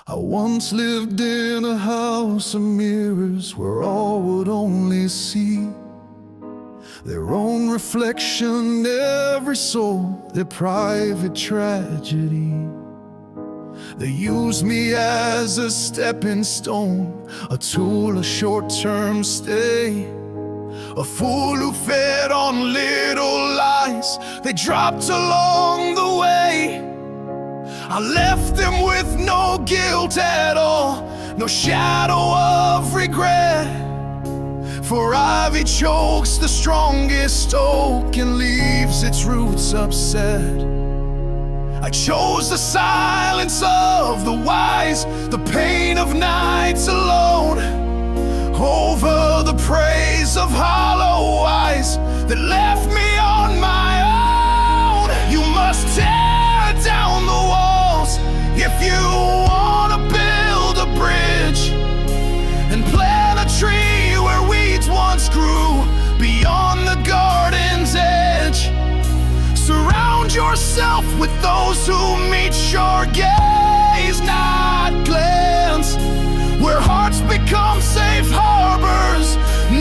I once lived in a house of mirrors where all would only see their own reflection, every soul, their private tragedy. They used me as a stepping stone, a tool, a short-term stay, a fool who fed on little lies they dropped along the way. I left them with no guilt at all, no shadow of regret. For ivy chokes the strongest oak and leaves its roots upset. I chose the silence of the wise, the pain of nights alone, over the praise of hollow eyes that left me on my own. You must tear down the walls if you want to build a bridge, and plant a tree where weeds once grew beyond the garden's edge. Surround yourself with those who meet your gaze, not glance, where hearts become safe harbors,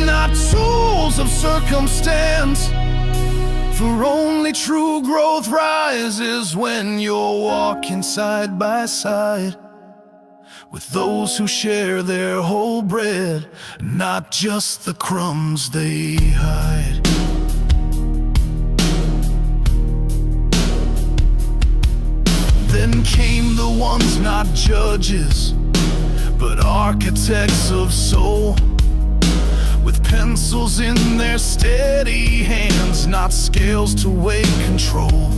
not tools of circumstance. For only true growth rises when you're walking side by side with those who share their whole bread, not just the crumbs they hide. Then came the ones not judges, but architects of soul, with pencils in their steady hands, not scales to weigh control.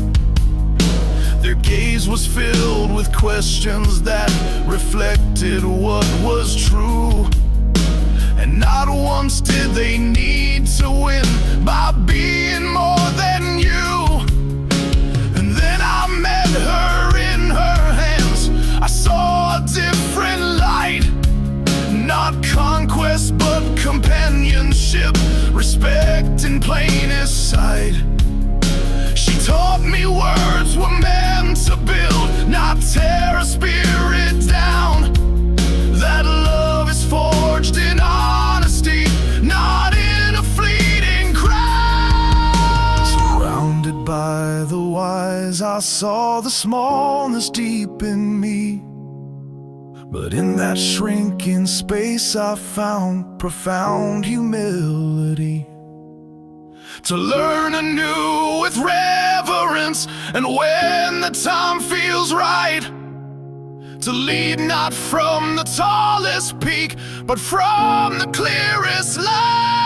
Their gaze was filled with questions that reflected what was true, and not once did they need to win by being more than you. And then I met her in her hands, I saw a different light, not conquest but companionship, respect in plainest sight. She taught me words were meant to build, not tear a spirit down, that love is forged in honesty, not in a fleeting crowd. Surrounded by the wise, I saw the smallness deep in me, but in that shrinking space I found profound humility. To learn anew with reverence, and when the time feels right, to lead not from the tallest peak, but from the clearest light.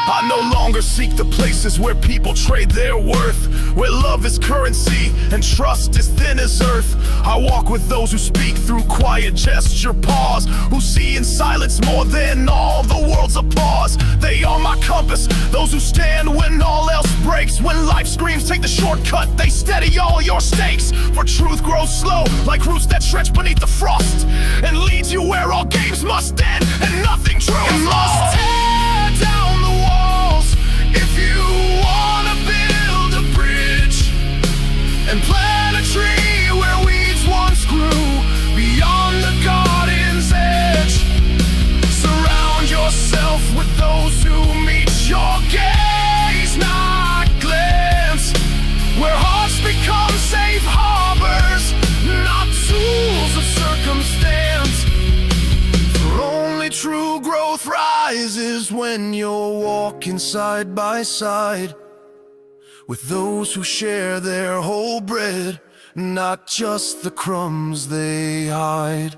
I no longer seek the places where people trade their worth, where love is currency and trust is thin as earth. I walk with those who speak through quiet gesture pause, who see in silence more than all the world's applause. They are my compass, those who stand when all else breaks. When life screams, take the shortcut, they steady all your stakes. For truth grows slow, like roots that stretch beneath the frost, and leads you where all games must end, and nothing true is lost. Tear down the walls if you wanna build a bridge, and plant a tree where weeds once grew beyond the garden's edge. Surround yourself with those who meet your gaze, not glance, where hearts become safe harbors, not tools of circumstance. For only true growth rises when you're walking side by side with those who share their whole bread, not just the crumbs they hide.